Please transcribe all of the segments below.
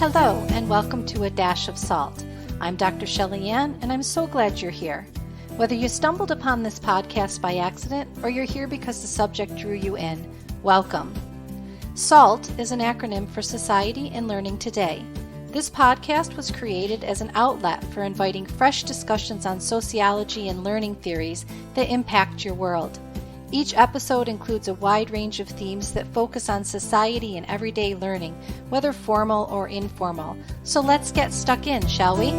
Hello, and welcome to A Dash of Salt. I'm Dr. Shelley Ann, and I'm so glad you're here. Whether you stumbled upon this podcast by accident or you're here because the subject drew you in, welcome. SALT is an acronym for Society and Learning Today. This podcast was created as an outlet for inviting fresh discussions on sociology and learning theories that impact your world. Each episode includes a wide range of themes that focus on society and everyday learning, whether formal or informal. So let's get stuck in, shall we?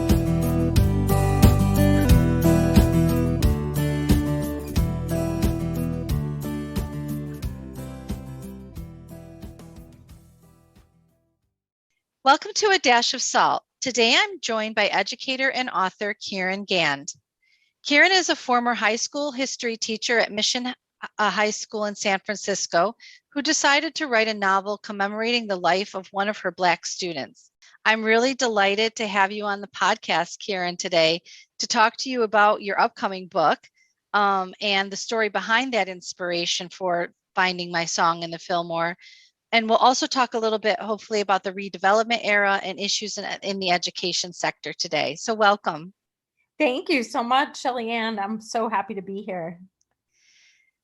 Welcome to A Dash of Salt. Today I'm joined by educator and author Kiran Gaind. Kiran is a former high school history teacher at Mission High School in San Francisco who decided to write a novel commemorating the life of one of her Black students. I'm really delighted to have you on the podcast, Kiran, today to talk to you about your upcoming book and the story behind that inspiration for finding my song in the Fillmore. And we'll also talk a little bit, hopefully, about the redevelopment era and issues in the education sector today. So welcome. Thank you so much, Shelley Ann. I'm so happy to be here.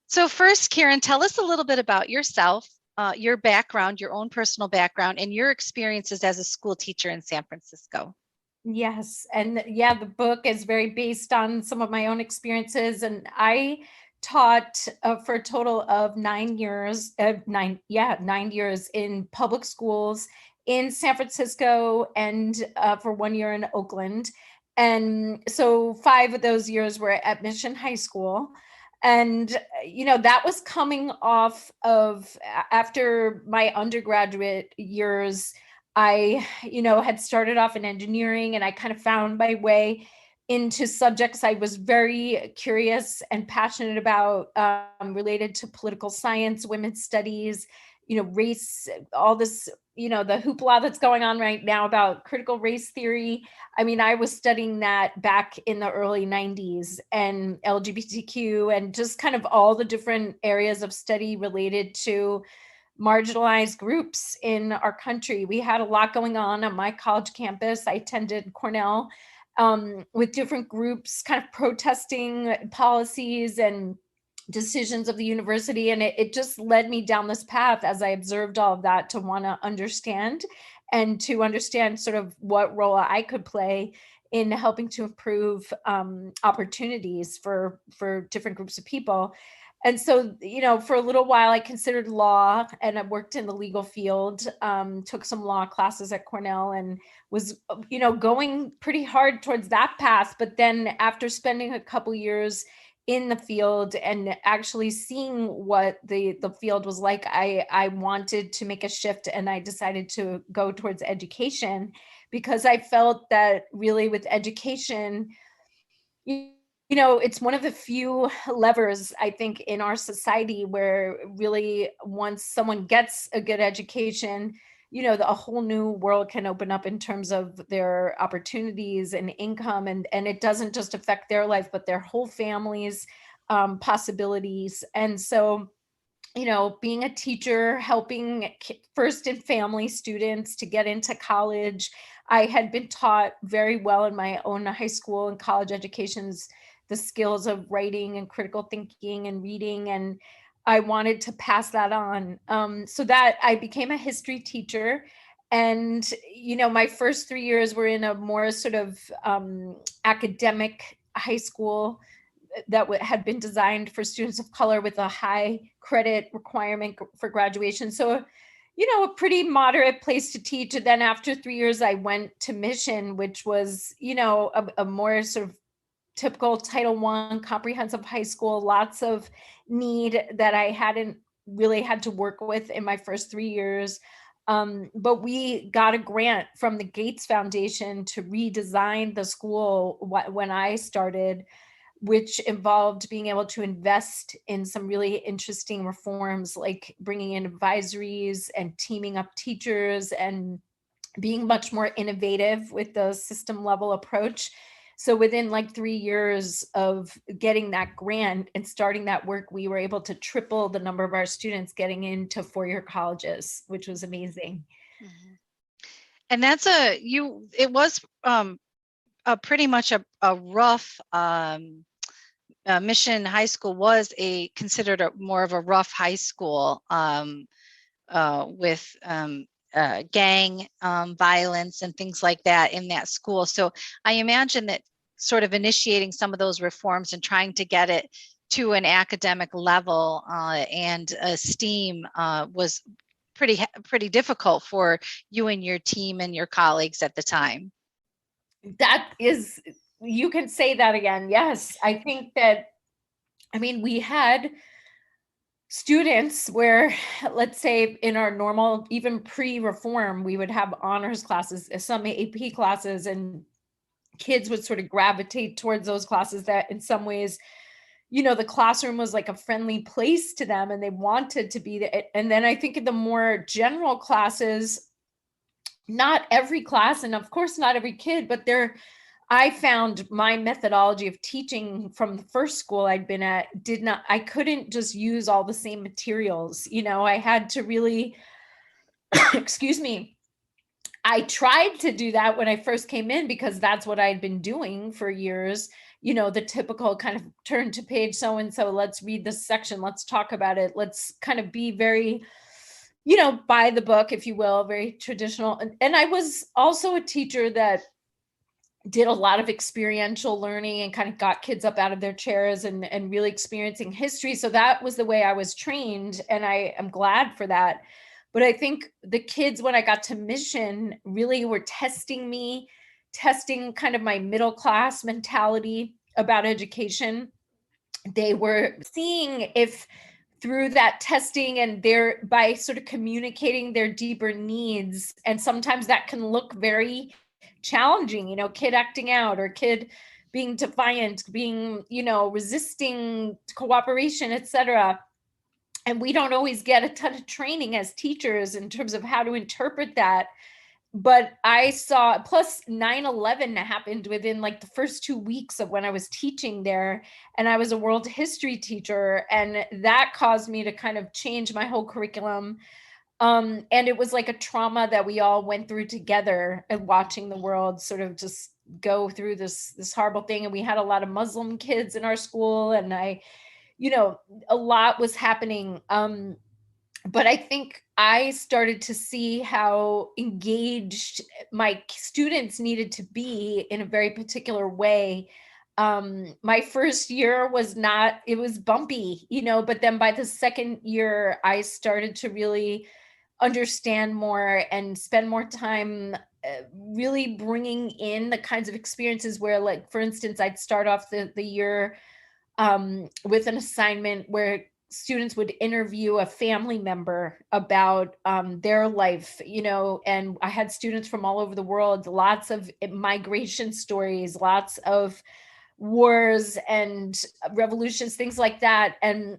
So first, Kiran, tell us a little bit about yourself, your background, your own personal background, and your experiences as a school teacher in San Francisco. Yes. And yeah, the book is very based on some of my own experiences. And I taught for a total of 9 years, 9 years in public schools in San Francisco and for 1 year in Oakland. And so 5 of those years were at Mission High School. And, that was coming off of after my undergraduate years. I, had started off in engineering and I kind of found my way into subjects I was very curious and passionate about related to political science, women's studies, race, all this, the hoopla that's going on right now about critical race theory. I mean, I was studying that back in the early 90s and LGBTQ and just kind of all the different areas of study related to marginalized groups in our country. We had a lot going on my college campus. I attended Cornell with different groups kind of protesting policies and decisions of the university. And it just led me down this path as I observed all of that to want to understand and to understand sort of what role I could play in helping to improve opportunities for different groups of people. And so, for a little while, I considered law and I worked in the legal field, took some law classes at Cornell and was, going pretty hard towards that path. But then after spending a couple years in the field and actually seeing what the field was like, I wanted to make a shift and I decided to go towards education because I felt that really with education, it's one of the few levers, I think, in our society where really once someone gets a good education, a whole new world can open up in terms of their opportunities and income. And it doesn't just affect their life, but their whole family's possibilities. And so, being a teacher, helping first and family students to get into college, I had been taught very well in my own high school and college educations the skills of writing and critical thinking and reading. And I wanted to pass that on. So that I became a history teacher. And, my first 3 years were in a more sort of academic high school that had been designed for students of color with a high credit requirement for graduation. So, a pretty moderate place to teach. And then after 3 years, I went to Mission, which was, a more sort of typical Title I comprehensive high school, lots of need that I hadn't really had to work with in my first 3 years. But we got a grant from the Gates Foundation to redesign the school when I started, which involved being able to invest in some really interesting reforms, like bringing in advisories and teaming up teachers and being much more innovative with the system level approach. So within like 3 years of getting that grant and starting that work, we were able to triple the number of our students getting into four-year colleges, which was amazing. Mm-hmm. And that's it was a pretty much a rough, Mission High School was considered more of a rough high school, with gang violence and things like that in that school. So I imagine that sort of initiating some of those reforms and trying to get it to an academic level and STEAM was pretty difficult for you and your team and your colleagues at the time. That is, you can say that again. Yes, I think that, I mean, we had students where, let's say in our normal, even pre-reform, we would have honors classes, some AP classes, and kids would sort of gravitate towards those classes that in some ways, the classroom was like a friendly place to them and they wanted to be there. And then I think in the more general classes, not every class, and of course not every kid, but I found my methodology of teaching from the first school I'd been at I couldn't just use all the same materials. I had to really, excuse me, I tried to do that when I first came in because that's what I'd been doing for years. The typical kind of turn to page so and so, let's read this section, let's talk about it, let's kind of be very, by the book, if you will, very traditional. And I was also a teacher that did a lot of experiential learning and kind of got kids up out of their chairs and really experiencing history. So that was the way I was trained, and I am glad for that. But I think the kids, when I got to Mission, really were testing me, testing kind of my middle class mentality about education. They were seeing if through that testing and by sort of communicating their deeper needs, and sometimes that can look very challenging, kid acting out or kid being defiant, being, resisting cooperation, etc. And we don't always get a ton of training as teachers in terms of how to interpret that. But I saw, plus 9/11 happened within like the first 2 weeks of when I was teaching there. And I was a world history teacher. And that caused me to kind of change my whole curriculum. And it was like a trauma that we all went through together, and watching the world sort of just go through this horrible thing. And we had a lot of Muslim kids in our school, and a lot was happening. But I think I started to see how engaged my students needed to be in a very particular way. My first year was not, it was bumpy, but then by the second year, I started to really understand more and spend more time really bringing in the kinds of experiences where, like, for instance, I'd start off the year with an assignment where students would interview a family member about their life, and I had students from all over the world, lots of migration stories, lots of wars and revolutions, things like that. And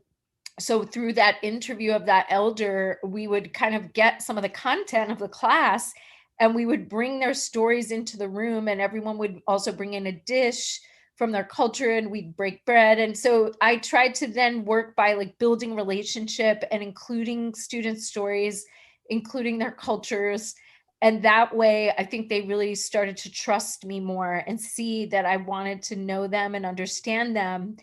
so through that interview of that elder, we would kind of get some of the content of the class, and we would bring their stories into the room, and everyone would also bring in a dish from their culture, and we'd break bread. And so I tried to then work by like building relationship and including students' stories, including their cultures. And that way, I think they really started to trust me more and see that I wanted to know them and understand them.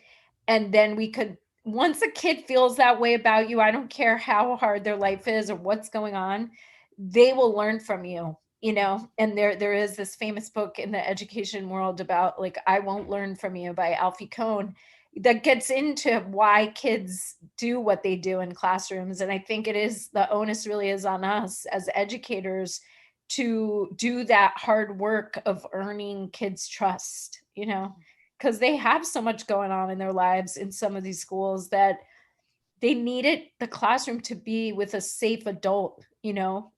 And then we could, once a kid feels that way about you, I don't care how hard their life is or what's going on, they will learn from you. And there is this famous book in the education world about, like, I Won't Learn From You by Alfie Kohn, that gets into why kids do what they do in classrooms. And I think the onus really is on us as educators to do that hard work of earning kids' trust, because they have so much going on in their lives in some of these schools that they needed the classroom to be with a safe adult,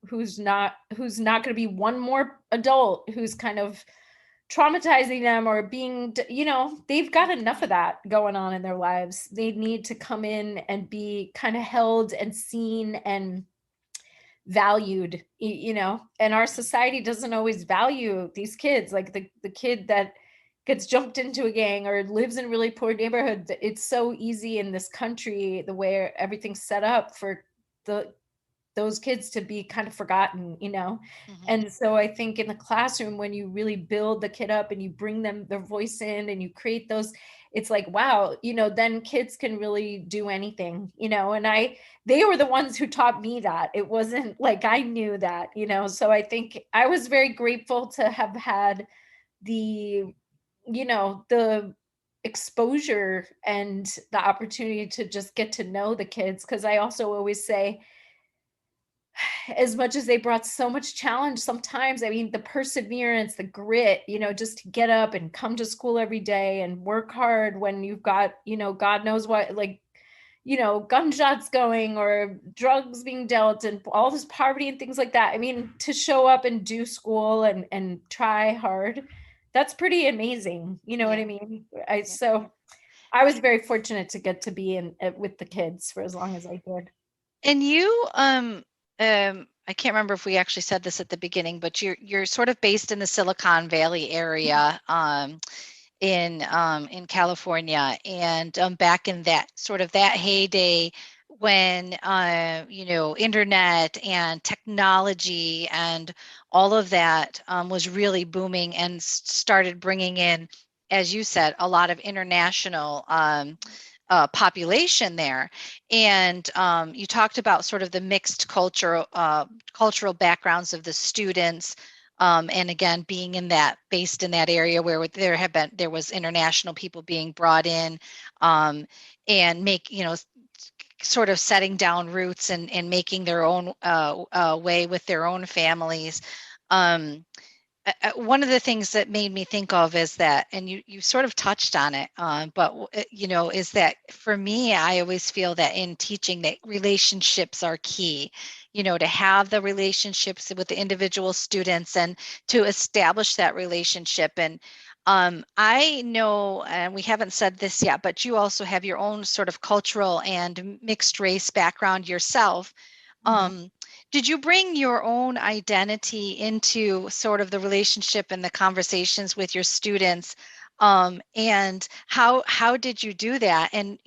who's not going to be one more adult who's kind of traumatizing them or being, they've got enough of that going on in their lives. They need to come in and be kind of held and seen and valued, and our society doesn't always value these kids, like the kid that gets jumped into a gang or lives in a really poor neighborhood. It's so easy in this country, the way everything's set up, for the those kids to be kind of forgotten, Mhm. and so I think in the classroom, when you really build the kid up and you bring them their voice in and you create those, it's like, wow, then kids can really do anything, and they were the ones who taught me that. It wasn't like I knew that, so I think I was very grateful to have had the the exposure and the opportunity to just get to know the kids, because I also always say, as much as they brought so much challenge, sometimes, I mean, the perseverance, the grit, just to get up and come to school every day and work hard when you've got, God knows what, like, gunshots going or drugs being dealt and all this poverty and things like that. I mean, to show up and do school and try hard, that's pretty amazing. You know what I Yeah. mean? Yeah. So I was very fortunate to get to be in with the kids for as long as I did. And you, I can't remember if we actually said this at the beginning, but you're sort of based in the Silicon Valley area, in California, and back in that sort of that heyday when internet and technology and all of that was really booming and started bringing in, as you said, a lot of international population there. And you talked about sort of the mixed cultural backgrounds of the students. And again, being based in that area where there was international people being brought in, and sort of setting down roots and making their own way with their own families. Um, One of the things that made me think of is that, and you sort of touched on it, but is that for me, I always feel that in teaching that relationships are key, to have the relationships with the individual students and to establish that relationship. And I know, and we haven't said this yet, but you also have your own sort of cultural and mixed race background yourself. Mhm. um, did you bring your own identity into sort of the relationship and the conversations with your students? And how did you do that? And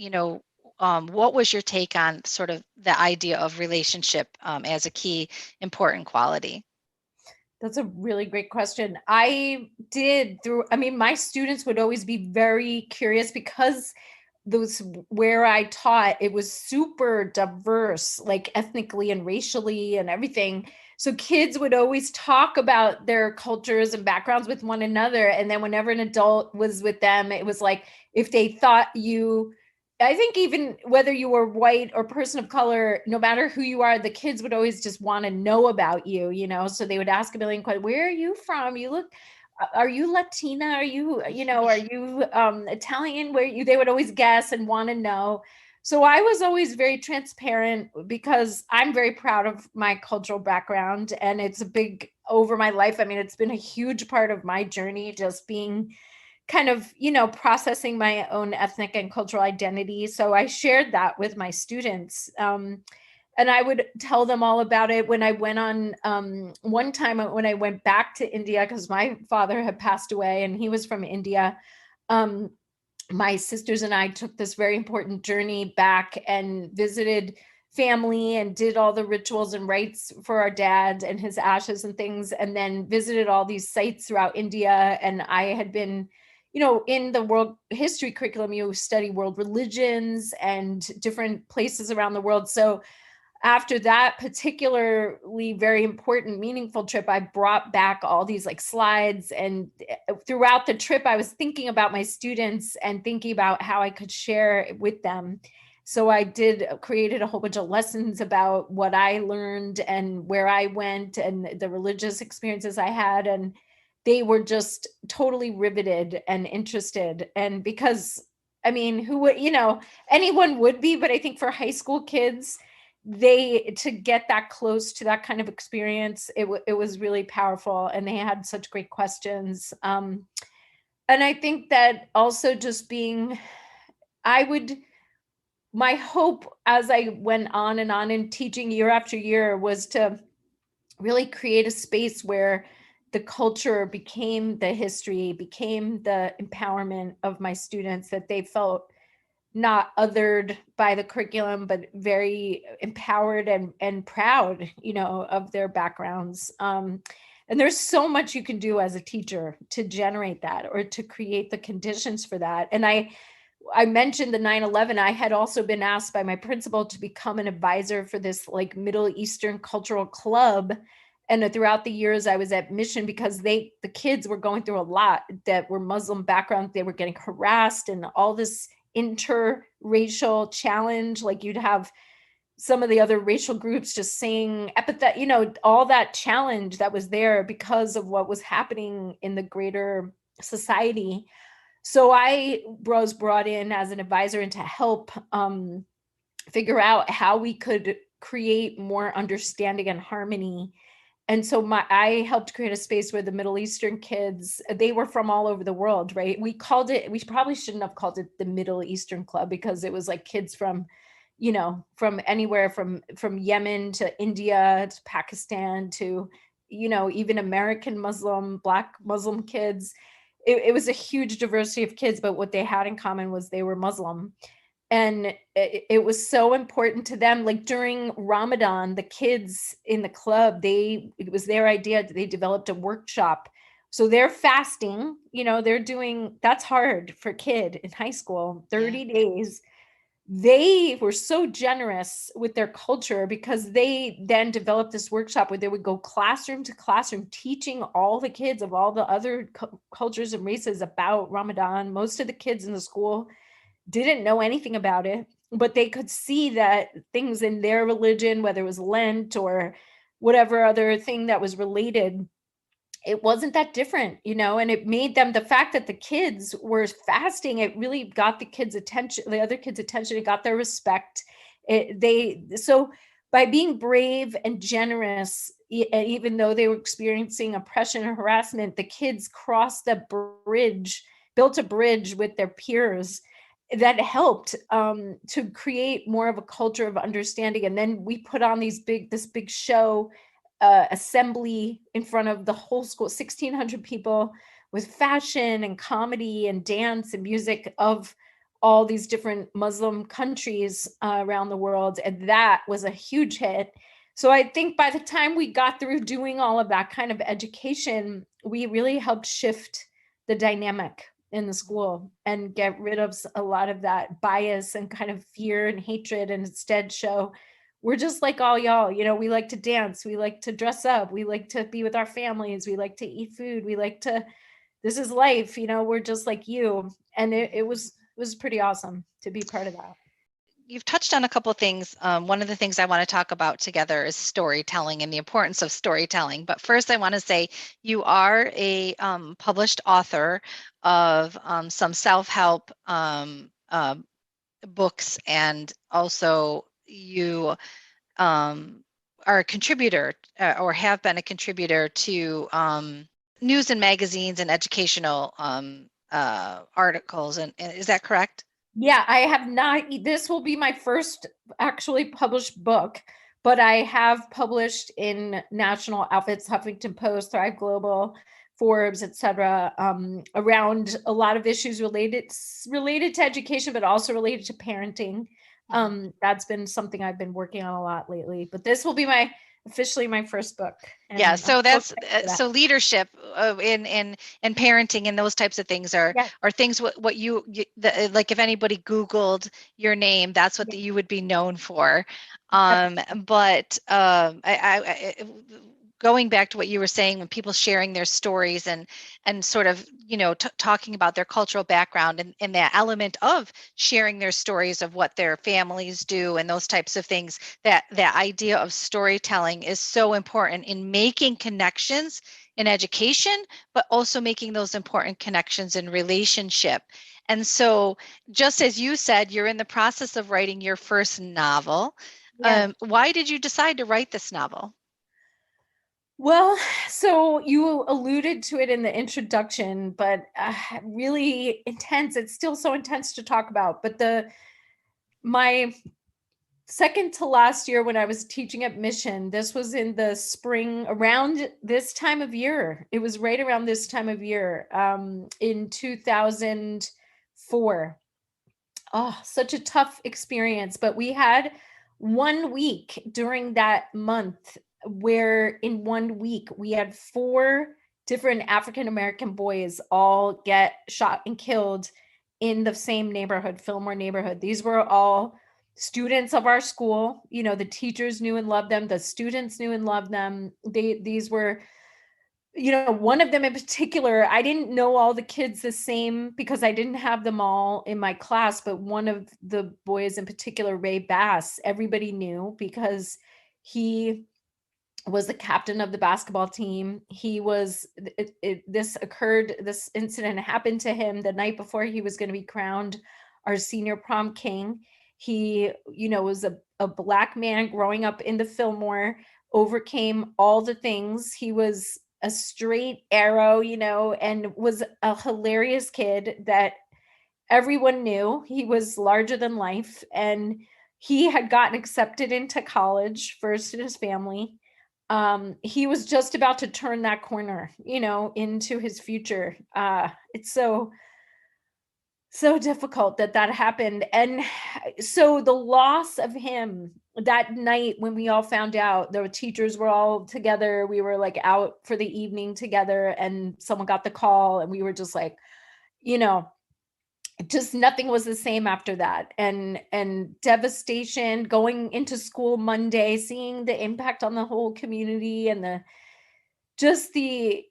what was your take on sort of the idea of relationship as a key important quality? That's a really great question. I did through, I mean, my students would always be very curious because those where I taught, it was super diverse, like ethnically and racially and everything. So kids would always talk about their cultures and backgrounds with one another. And then whenever an adult was with them, it was like if they thought you, I think even whether you were white or person of color, no matter who you are, the kids would always just want to know about you, So they would ask a million questions. Where are you from? You look, are you Latina? Are you, are you Italian? They would always guess and want to know. So I was always very transparent because I'm very proud of my cultural background and it's a big over my life. I mean, it's been a huge part of my journey, just being kind of, processing my own ethnic and cultural identity. So I shared that with my students. And I would tell them all about it when I went on one time when I went back to India, because my father had passed away and he was from India. Um, my sisters and I took this very important journey back and visited family and did all the rituals and rites for our dad and his ashes and things, and then visited all these sites throughout India. And I had been, in the world history curriculum, you study world religions and different places around the world. So after that particularly very important, meaningful trip, I brought back all these like slides. And throughout the trip, I was thinking about my students and thinking about how I could share with them. So I created a whole bunch of lessons about what I learned and where I went and the religious experiences I had. And they were just totally riveted and interested. And because, I mean, who would, anyone would be, but I think for high school kids, they to get that close to that kind of experience, it was really powerful, and they had such great questions. And I think that also just being, I would, my hope as I went on and on in teaching year after year was to really create a space where the culture became the history, became the empowerment of my students, that they felt not othered by the curriculum, but very empowered and proud, of their backgrounds. And there's so much you can do as a teacher to generate that or to create the conditions for that. And I mentioned the 9/11. I had also been asked by my principal to become an advisor for this like Middle Eastern cultural club. And throughout the years I was at Mission, because the kids were going through a lot that were Muslim background. They were getting harassed and all this interracial challenge. Like you'd have some of the other racial groups just saying epithet, all that challenge that was there because of what was happening in the greater society. So I was brought in as an advisor and to help figure out how we could create more understanding and harmony. And so I helped create a space where the Middle Eastern kids, they were from all over the world, right? We probably shouldn't have called it the Middle Eastern Club, because it was like kids from, from anywhere from Yemen to India to Pakistan to, even American Muslim, Black Muslim kids. It was a huge diversity of kids, but what they had in common was they were Muslim. And it was so important to them. Like during Ramadan, the kids in the club, it was their idea. They developed a workshop. So they're fasting, that's hard for a kid in high school, 30 days. They were so generous with their culture, because they then developed this workshop where they would go classroom to classroom teaching all the kids of all the other cultures and races about Ramadan. Most of the kids in the school didn't know anything about it, but they could see that things in their religion, whether it was Lent or whatever other thing that was related, it wasn't that different, and it made them, the fact that the kids were fasting, it really got the kids' attention, the other kids' attention, it got their respect. So by being brave and generous, even though they were experiencing oppression and harassment, the kids crossed the bridge, built a bridge with their peers that helped to create more of a culture of understanding. And then we put on this big show, assembly in front of the whole school, 1,600 people, with fashion and comedy and dance and music of all these different Muslim countries around the world. And that was a huge hit. So I think by the time we got through doing all of that kind of education, we really helped shift the dynamic in the school and get rid of a lot of that bias and kind of fear and hatred, and instead show we're just like all y'all. We like to dance, we like to dress up, we like to be with our families, we like to eat food, this is life, we're just like you. And it was pretty awesome to be part of that. You've touched on a couple of things. One of the things I want to talk about together is storytelling and the importance of storytelling. But first, I want to say you are a published author of some self-help books, and also you are a contributor or have been a contributor to news and magazines and educational articles. And is that correct? Yeah, I have not. This will be my first actually published book, but I have published in national outlets, Huffington Post, Thrive Global, Forbes, etc., around a lot of issues related to education, but also related to parenting. That's been something I've been working on a lot lately. But this will be officially my first book. Yeah, so that's so leadership in parenting and those types of things are things what you like, if anybody Googled your name, that's what you would be known for. But I going back to what you were saying, when people sharing their stories and sort of talking about their cultural background, and that element of sharing their stories of what their families do and those types of things, that idea of storytelling is so important in making connections in education, but also making those important connections in relationship. And so, just as you said, you're in the process of writing your first novel. Why did you decide to write this novel? Well, so you alluded to it in the introduction, but really intense. It's still so intense to talk about. But my second to last year when I was teaching at Mission, this was in the spring, around this time of year. It was right around this time of year, in 2004. oh, such a tough experience. But we had 1 week during that month where in 1 week we had 4 different African American boys all get shot and killed in the same neighborhood, Fillmore neighborhood. These were all students of our school. You know, the teachers knew and loved them, the students knew and loved them. These were, you know, one of them in particular, I didn't know all the kids the same because I didn't have them all in my class, but one of the boys in particular, Ray Bass, everybody knew because he was the captain of the basketball team. He was, this incident happened to him the night before he was going to be crowned our senior prom king. He, you know, was a Black man growing up in the Fillmore, overcame all the things. He was a straight arrow, you know, and was a hilarious kid that everyone knew. He was larger than life, and he had gotten accepted into college first in his family. He was just about to turn that corner, you know, into his future. It's so difficult that that happened. And so the loss of him that night when we all found out, the teachers were all together, we were like out for the evening together, and someone got the call, and we were just like, you know, just nothing was the same after that. And devastation going into school Monday, seeing the impact on the whole community, and the just the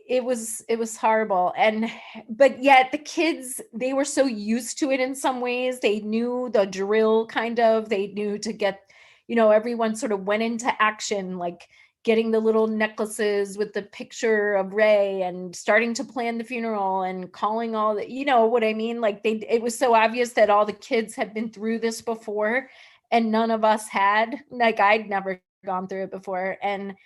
it was horrible. And but yet the kids, they were so used to it in some ways. They knew the drill, kind of. They knew to get, you know, everyone sort of went into action, like getting the little necklaces with the picture of Ray and starting to plan the funeral and calling all the, you know what I mean? Like it was so obvious that all the kids had been through this before and none of us had. Like I'd never gone through it before. And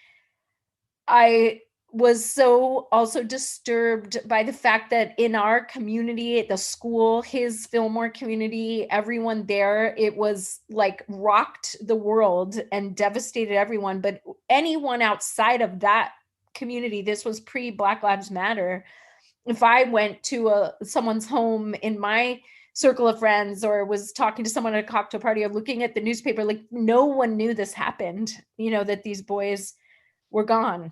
I was so also disturbed by the fact that in our community, at the school, his Fillmore community, everyone there, it was like rocked the world and devastated everyone. But anyone outside of that community, this was pre Black Lives Matter. If I went to someone's home in my circle of friends or was talking to someone at a cocktail party or looking at the newspaper, like no one knew this happened, you know, that these boys were gone.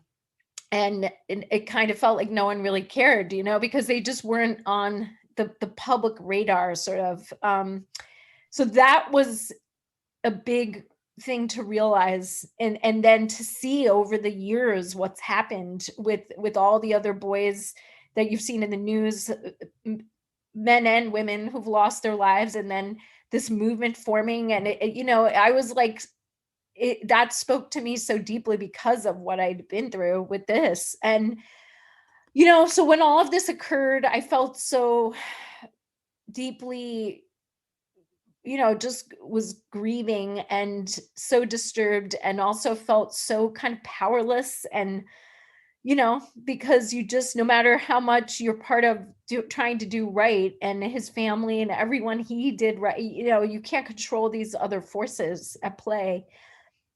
And it kind of felt like no one really cared, you know, because they just weren't on the public radar, sort of. So that was a big thing to realize, and then to see over the years what's happened with all the other boys that you've seen in the news, men and women who've lost their lives, and then this movement forming. And you know, I was like, that spoke to me so deeply because of what I'd been through with this. And, you know, so when all of this occurred, I felt so deeply, you know, just was grieving and so disturbed, and also felt so kind of powerless. And, you know, because you just, no matter how much you're part of trying to do right, and his family and everyone he did right, you know, you can't control these other forces at play.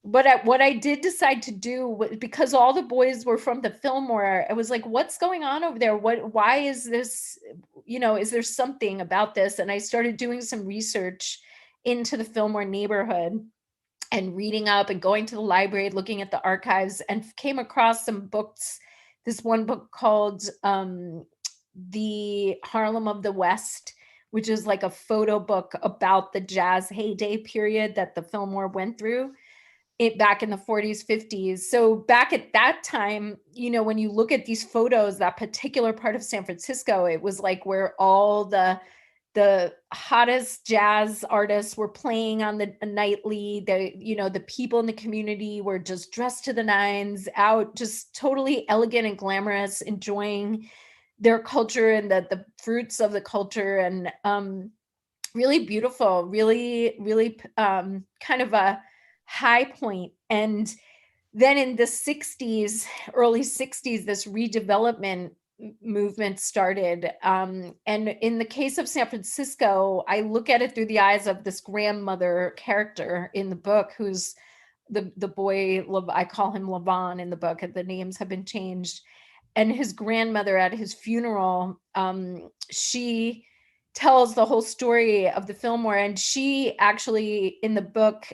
But what I did decide to do, because all the boys were from the Fillmore, I was like, what's going on over there? Why is this, you know, is there something about this? And I started doing some research into the Fillmore neighborhood and reading up and going to the library, looking at the archives, and came across some books. This one book called The Harlem of the West, which is like a photo book about the jazz heyday period that the Fillmore went through it back in the 40s, 50s. So back at that time, you know, when you look at these photos, that particular part of San Francisco, it was like where all the hottest jazz artists were playing on the nightly. The, you know, the people in the community were just dressed to the nines, out, just totally elegant and glamorous, enjoying their culture and the fruits of the culture. And really beautiful, really kind of a high point. And then in the 60s, early 60s, this redevelopment movement started. And in the case of San Francisco, I look at it through the eyes of this grandmother character in the book, who's the boy, I call him Levon in the book, and the names have been changed. And his grandmother at his funeral, she tells the whole story of the Fillmore. And she actually, in the book,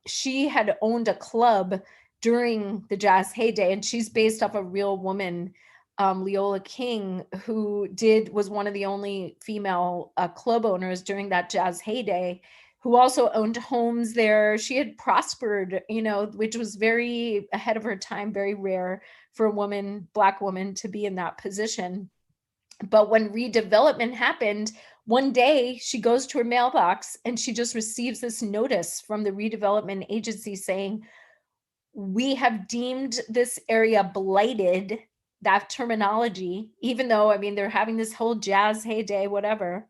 she had owned a club during the jazz heyday, and she's based off a real woman, Leola King, who was one of the only female club owners during that jazz heyday, who also owned homes there. She had prospered, which was very ahead of her time, very rare for a woman, Black woman, to be in that position. But when redevelopment happened, one day she goes to her mailbox and she just receives this notice from the redevelopment agency saying, "We have deemed this area blighted." That terminology, even though, I mean, they're having this whole jazz heyday, whatever.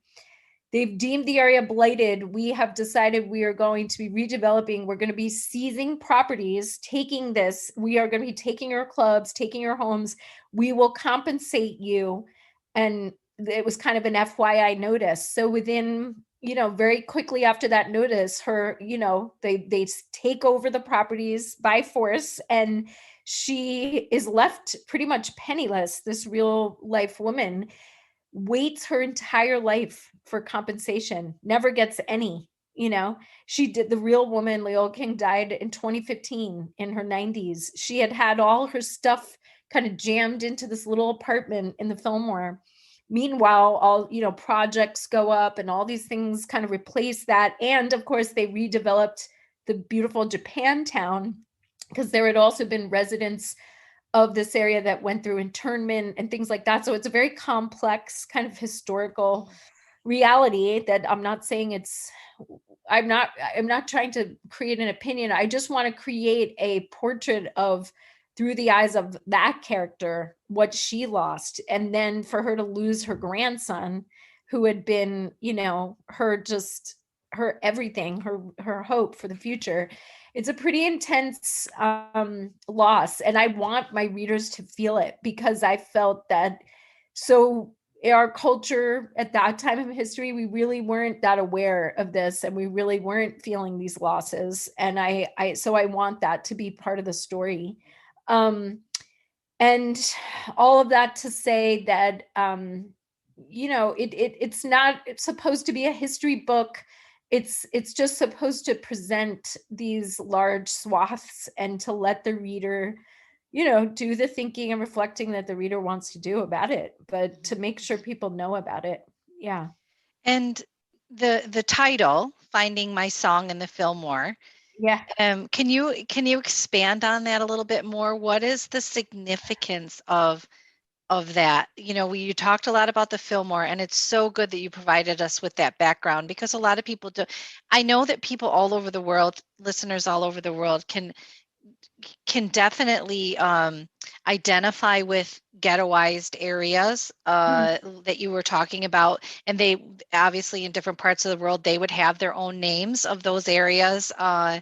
They've deemed the area blighted. We have decided we are going to be redeveloping. We're going to be seizing properties, taking this. We are going to be taking your clubs, taking your homes. We will compensate you. And it was kind of an FYI notice. So within, very quickly after that notice, they take over the properties by force, and she is left pretty much penniless. This real life woman waits her entire life for compensation, never gets any. She did. The real woman, Leola King, died in 2015 in her 90s. She had all her stuff kind of jammed into this little apartment in the Fillmore. Meanwhile, all projects go up and all these things kind of replace that. And of course, they redeveloped the beautiful Japantown, because there had also been residents of this area that went through internment and things like that. So it's a very complex kind of historical reality that I'm not saying I'm not trying to create an opinion. I just want to create a portrait of, through the eyes of that character, what she lost. And then for her to lose her grandson, who had been, her everything, her hope for the future. It's a pretty intense loss, and I want my readers to feel it, because I felt that, so in our culture at that time of history, we really weren't that aware of this, and we really weren't feeling these losses. And so I want that to be part of the story. And all of that to say that, it's not supposed to be a history book. It's just supposed to present these large swaths and to let the reader, do the thinking and reflecting that the reader wants to do about it, but to make sure people know about it. Yeah. And the title, Finding My Song in the Fillmore. Yeah. Can you expand on that a little bit more? What is the significance of that? You talked a lot about the Fillmore, and it's so good that you provided us with that background, because a lot of people do. I know that people all over the world, listeners all over the world, can definitely identify with ghettoized areas that you were talking about. And they obviously, in different parts of the world, they would have their own names of those areas. And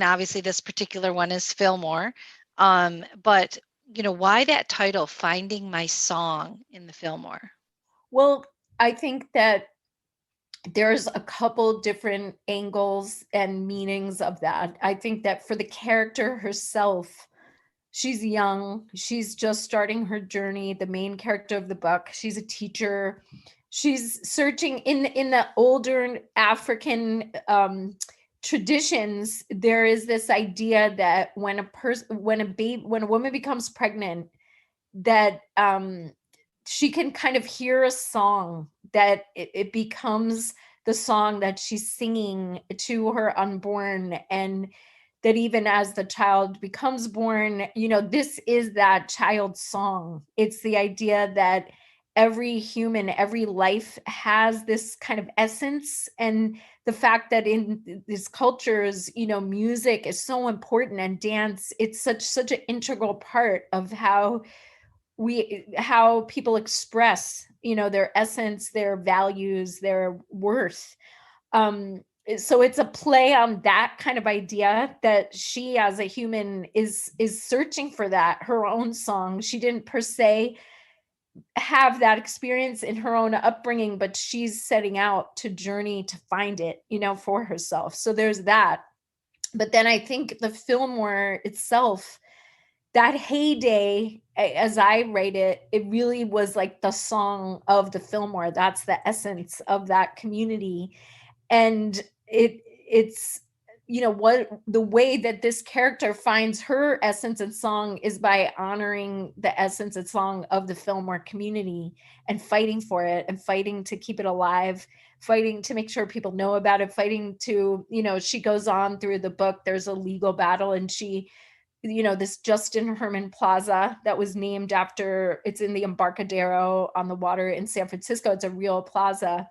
obviously this particular one is Fillmore. But why that title, Finding My Song in the Fillmore? Well, I think that there's a couple different angles and meanings of that. I think that for the character herself, she's young, she's just starting her journey. The main character of the book, she's a teacher. She's searching in the older African traditions. There is this idea that when a woman becomes pregnant, that she can kind of hear a song, that it becomes the song that she's singing to her unborn. And that even as the child becomes born, this is that child's song. It's the idea that every human, every life has this kind of essence. And the fact that in these cultures, music is so important, and dance, it's such an integral part of how people express, their essence, their values, their worth. So it's a play on that kind of idea, that she as a human is searching for that, her own song. She didn't per se have that experience in her own upbringing, but she's setting out to journey to find it, for herself. So there's that. But then I think the Fillmore itself, that heyday, as I rate it, it really was like the song of the Fillmore. That's the essence of that community. And it's, what the way that this character finds her essence and song is by honoring the essence and song of the Fillmore community and fighting for it and fighting to keep it alive, fighting to make sure people know about it, fighting to, she goes on through the book. There's a legal battle, and she, this Justin Herman Plaza that was named after, it's in the Embarcadero on the water in San Francisco. It's a real plaza.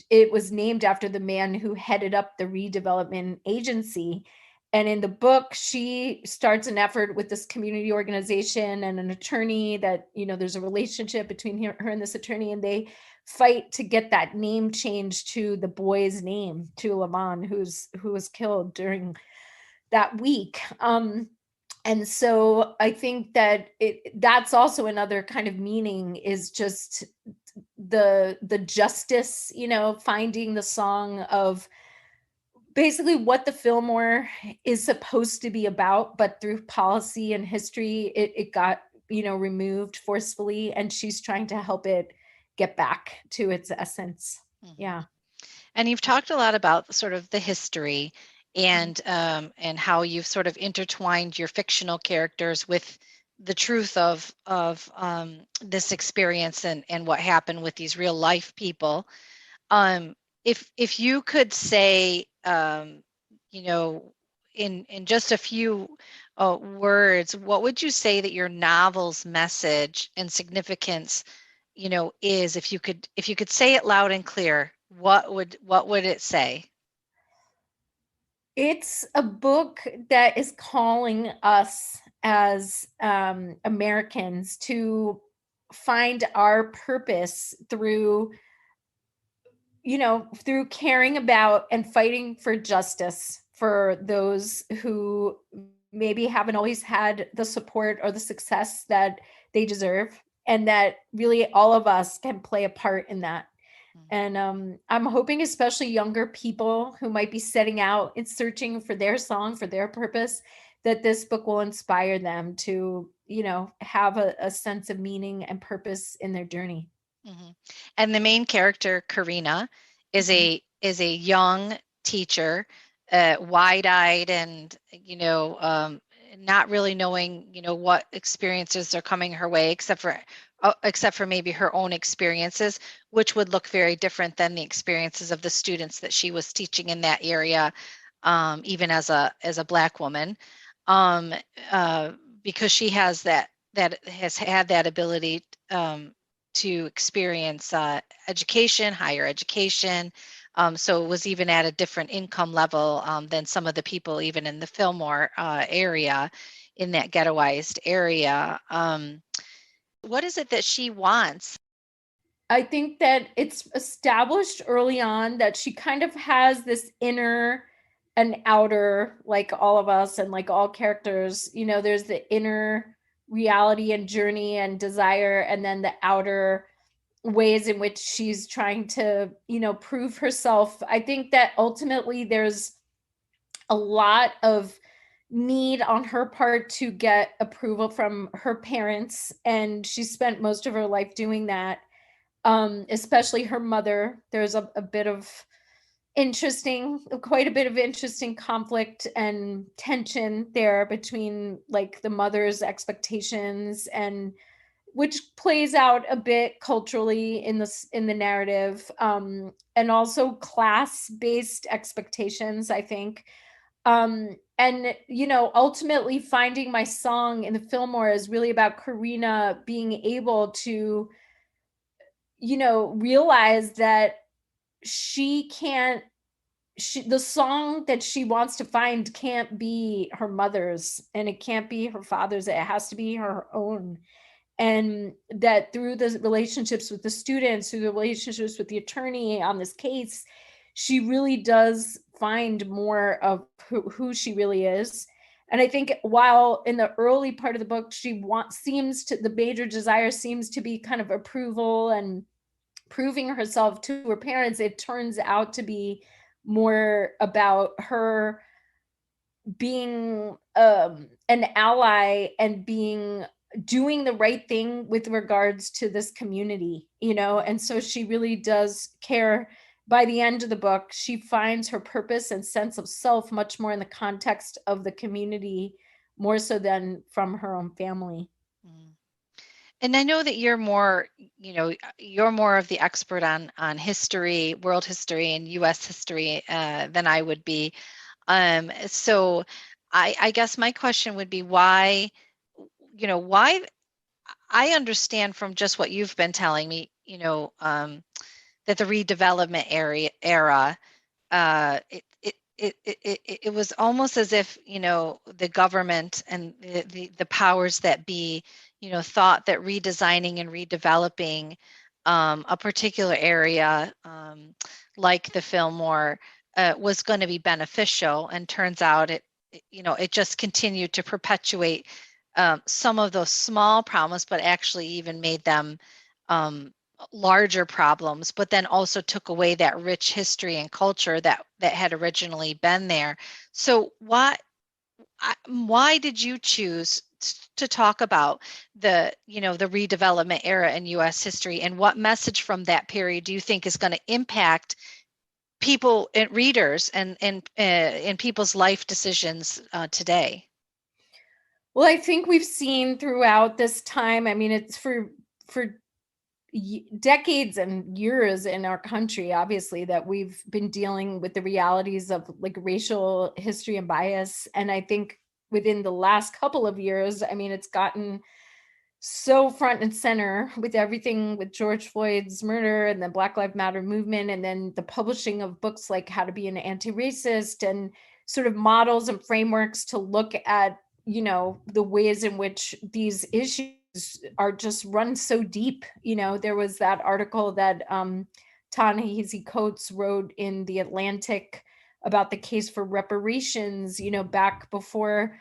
It was named after the man who headed up the redevelopment agency. And in the book, she starts an effort with this community organization and an attorney that, there's a relationship between her and this attorney, and they fight to get that name changed to the boy's name, to Lamont, who was killed during that week. And so I think that that's also another kind of meaning, is just the justice, finding the song of basically what the Fillmore is supposed to be about, but through policy and history, it got, removed forcefully, and she's trying to help it get back to its essence. Yeah. And you've talked a lot about sort of the history and how you've sort of intertwined your fictional characters with the truth of this experience and what happened with these real life people. If you could say, in just a few words, what would you say that your novel's message and significance, is? If you could say it loud and clear, what would it say? It's a book that is calling us as Americans to find our purpose through, through caring about and fighting for justice for those who maybe haven't always had the support or the success that they deserve, and that really all of us can play a part in that. And I'm hoping especially younger people who might be setting out and searching for their song, for their purpose, that this book will inspire them to, have a sense of meaning and purpose in their journey. And the main character, Karina, is a young teacher, wide-eyed, and not really knowing what experiences are coming her way, except for maybe her own experiences, which would look very different than the experiences of the students that she was teaching in that area, even as a Black woman, because she has has had that ability to experience education, higher education. So it was even at a different income level than some of the people even in the Fillmore area, in that ghettoized area. What is it that she wants? I think that it's established early on that she kind of has this inner and outer, like all of us and like all characters, there's the inner reality and journey and desire, and then the outer ways in which she's trying to, prove herself. I think that ultimately there's a lot of need on her part to get approval from her parents, and she spent most of her life doing that. Especially her mother. There's a bit of quite a bit of interesting conflict and tension there between like the mother's expectations, and which plays out a bit culturally in the narrative, and also class based expectations, I think. And ultimately finding my song in the Fillmore is really about Karina being able to realize that she can't the song that she wants to find can't be her mother's, and it can't be her father's. It has to be her own. And that through the relationships with the students, through the relationships with the attorney on this case, she really does find more of who she really is. And I think while in the early part of the book, the major desire seems to be kind of approval and proving herself to her parents, it turns out to be more about her being an ally and being doing the right thing with regards to this community, and so she really does care. By the end of the book, she finds her purpose and sense of self much more in the context of the community, more so than from her own family. Mm. And I know that you're more of the expert on history, world history, and U.S. history than I would be. So I guess my question would be why, why I understand from just what you've been telling me, that the redevelopment era, it was almost as if, the government and the powers that be, thought that redesigning and redeveloping a particular area, like the Fillmore, was going to be beneficial, and turns out it just continued to perpetuate some of those small problems, but actually even made them larger problems, but then also took away that rich history and culture that had originally been there. So why did you choose to talk about the redevelopment era in U.S. history, and what message from that period do you think is going to impact people and readers and in people's life decisions today? Well, I think we've seen throughout this time, I mean, it's for decades and years in our country, obviously, that we've been dealing with the realities of like racial history and bias. And I think within the last couple of years, I mean, it's gotten so front and center with everything with George Floyd's murder and the Black Lives Matter movement, and then the publishing of books like How to Be an Anti-Racist, and sort of models and frameworks to look at, the ways in which these issues are just run so deep. There was that article that Ta-Nehisi Coates wrote in The Atlantic about the case for reparations, back before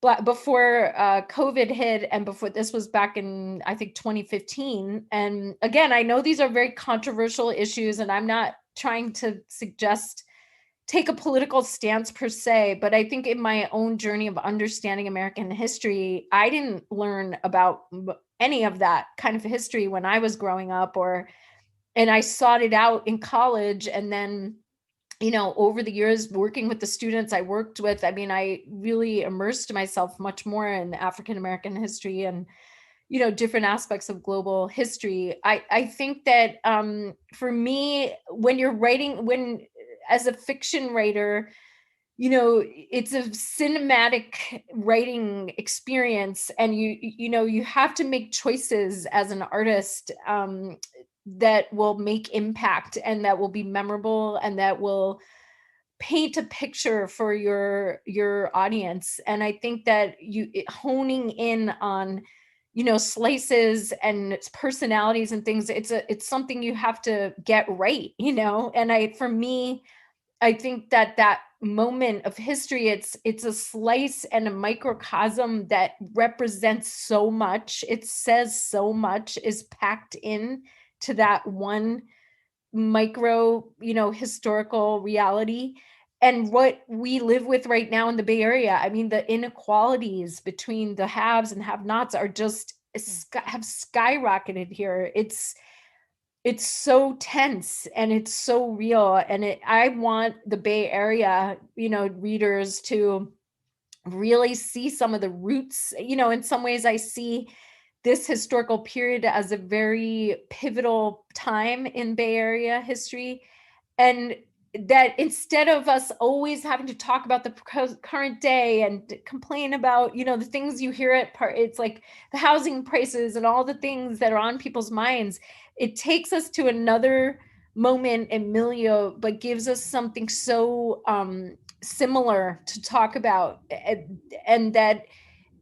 COVID hit, and before this was back in, I think, 2015. And again, I know these are very controversial issues, and I'm not trying to suggest take a political stance per se, but I think in my own journey of understanding American history, I didn't learn about any of that kind of history when I was growing up, and I sought it out in college. And then, over the years working with the students I worked with, I mean, I really immersed myself much more in African American history and, different aspects of global history. I think that for me, when you're writing, when as a fiction writer, it's a cinematic writing experience, and you have to make choices as an artist that will make impact and that will be memorable and that will paint a picture for your audience. And I think that honing in on slices and its personalities and things, it's something you have to get right. And for me, I think that that moment of history, it's a slice and a microcosm that represents so much. It says so much is packed in to that one micro, historical reality. And what we live with right now in the Bay Area, I mean, the inequalities between the haves and have-nots are just have skyrocketed here. It's so tense and it's so real. And I want the Bay Area, readers to really see some of the roots. In some ways I see this historical period as a very pivotal time in Bay Area history. And that instead of us always having to talk about the current day and complain about, the things you hear it's like the housing prices and all the things that are on people's minds, it takes us to another moment and milieu, but gives us something so similar to talk about. And that,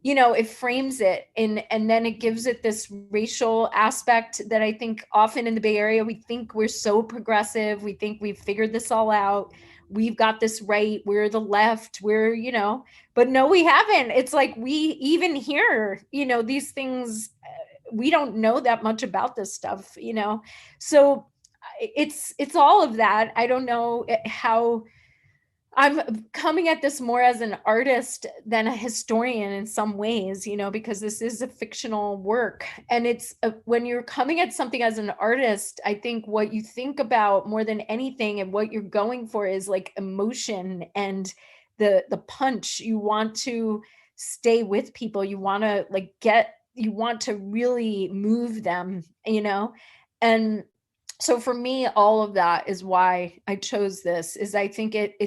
it frames it and then it gives it this racial aspect that I think often in the Bay Area, we think we're so progressive. We think we've figured this all out. We've got this right. We're the left. But no, we haven't. It's like we even here, these things, we don't know that much about this stuff, So it's all of that. I don't know how I'm coming at this more as an artist than a historian in some ways, because this is a fictional work. And when you're coming at something as an artist, I think what you think about more than anything and what you're going for is like emotion and the punch. You want to stay with people. You want to you want to really move them, and so for me, all of that is why I chose this. Is I think it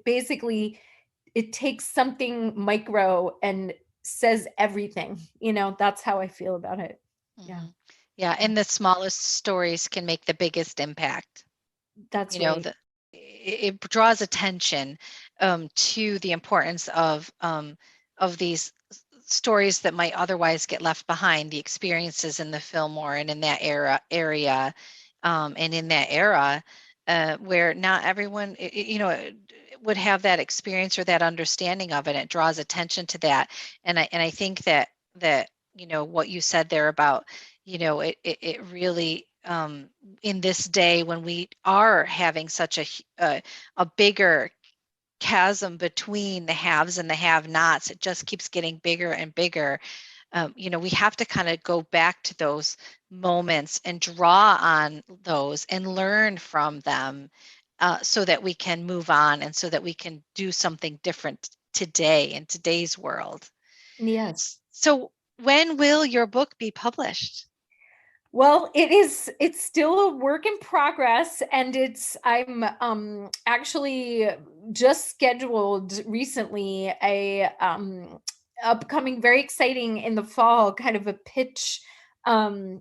basically it takes something micro and says everything. That's how I feel about it. Yeah. Mhm. Yeah, and the smallest stories can make the biggest impact. That's You know, right. it draws attention to the importance of these stories that might otherwise get left behind, the experiences in the Fillmore and in that area, and in that era, where not everyone, would have that experience or that understanding of it. It draws attention to that, and I think that what you said there about it really, in this day when we are having such a bigger chasm between the haves and the have-nots, it just keeps getting bigger and bigger. We have to kind of go back to those moments and draw on those and learn from them, so that we can move on and so that we can do something different today in today's world. Yes. So when will your book be published? Well, it's still a work in progress, and I'm actually just scheduled recently a upcoming, very exciting in the fall, kind of a pitch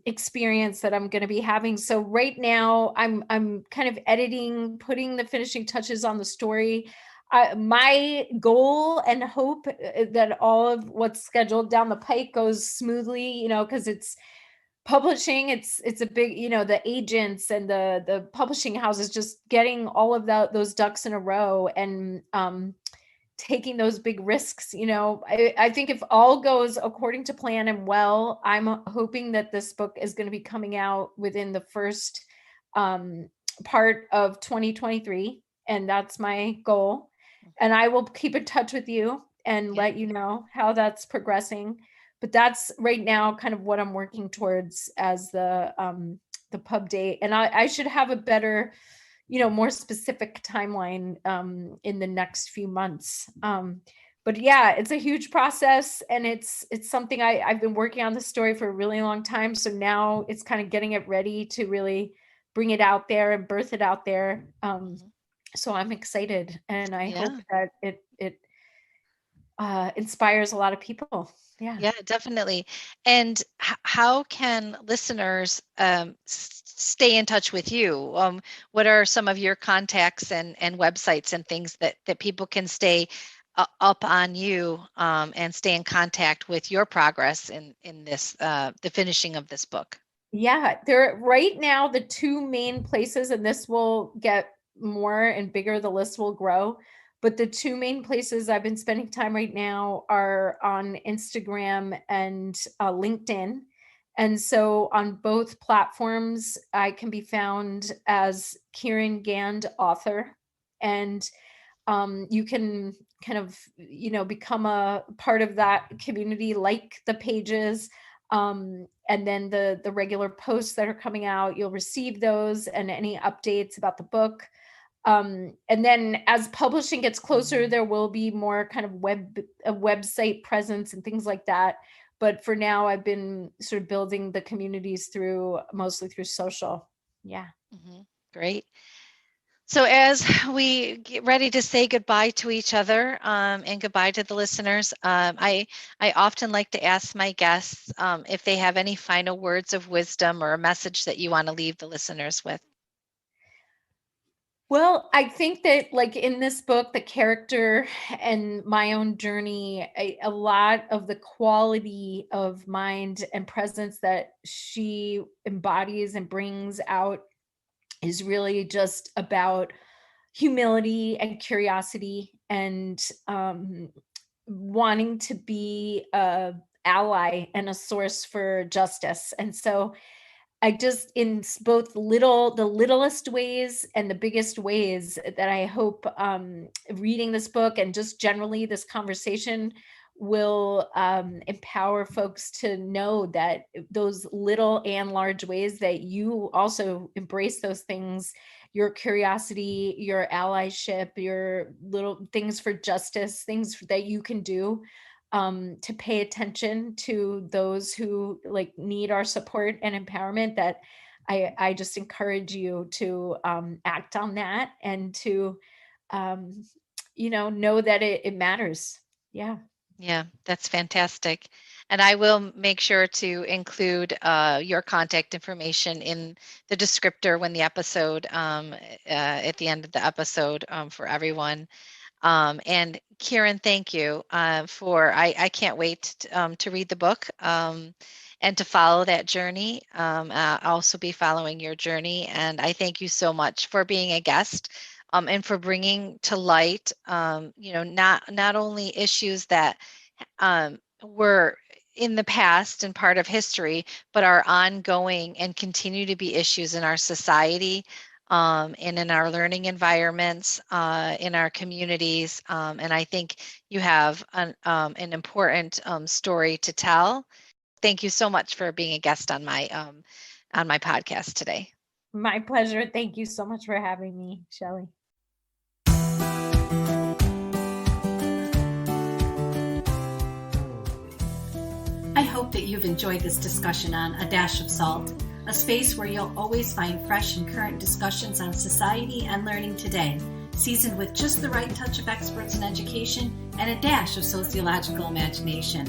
experience that I'm going to be having. So right now I'm kind of editing, putting the finishing touches on the story. My goal and hope that all of what's scheduled down the pike goes smoothly, because it's publishing. It's a big, the agents and the publishing houses, just getting all of those ducks in a row, and taking those big risks. I think if all goes according to plan and well, I'm hoping that this book is going to be coming out within the first um part of 2023, and that's my goal. And I will keep in touch with you and Yeah. let you know how that's progressing. But that's right now kind of what I'm working towards as the pub date. And I should have a better, more specific timeline in the next few months. But yeah, it's a huge process, and it's something I've been working on the story for a really long time. So now it's kind of getting it ready to really bring it out there and birth it out there. Mhm. So I'm excited, and I hope Yeah. that it inspires a lot of people. Yeah. Yeah, definitely. And how can listeners stay in touch with you? What are some of your contacts and websites and things that people can stay up on you, and stay in contact with your progress in this, the finishing of this book? Yeah, there right now the two main places, and this will get more and bigger, the list will grow, but the two main places I've been spending time right now are on Instagram and LinkedIn. And so on both platforms, I can be found as Kiran Gaind author. And you can kind of, become a part of that community, like the pages, and then the regular posts that are coming out, you'll receive those and any updates about the book. And then as publishing gets closer, there will be more kind of a website presence and things like that. But for now, I've been sort of building the communities mostly through social. Yeah. Great. So as we get ready to say goodbye to each other, and goodbye to the listeners, I often like to ask my guests, if they have any final words of wisdom or a message that you want to leave the listeners with. Well, I think that, like in this book, the character and my own journey, a lot of the quality of mind and presence that she embodies and brings out is really just about humility and curiosity, and wanting to be a ally and a source for justice. And so I just, in both the littlest ways and the biggest ways, that I hope reading this book and just generally this conversation will empower folks to know that those little and large ways that you also embrace those things, your curiosity, your allyship, your little things for justice, things that you can do to pay attention to those who like need our support and empowerment, that I just encourage you to act on that and to um, know that it matters. Yeah. Yeah, that's fantastic. And I will make sure to include your contact information in the descriptor when the episode, at the end of the episode, for everyone. And Kiran, thank you I can't wait to read the book and to follow that journey. I'll also be following your journey. And I thank you so much for being a guest and for bringing to light, not only issues that were in the past and part of history, but are ongoing and continue to be issues in our society, and in our learning environments, in our communities. And I think you have an important story to tell. Thank you so much for being a guest on my podcast today. My pleasure. Thank you so much for having me, Shelley. I hope that you've enjoyed this discussion on A Dash of Salt, a space where you'll always find fresh and current discussions on society and learning today, seasoned with just the right touch of experts in education and a dash of sociological imagination.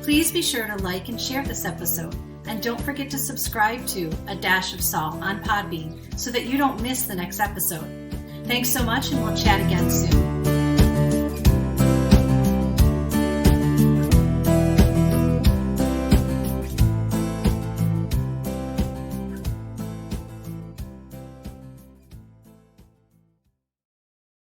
Please be sure to like and share this episode, and don't forget to subscribe to A Dash of Salt on Podbean so that you don't miss the next episode. Thanks so much, and we'll chat again soon.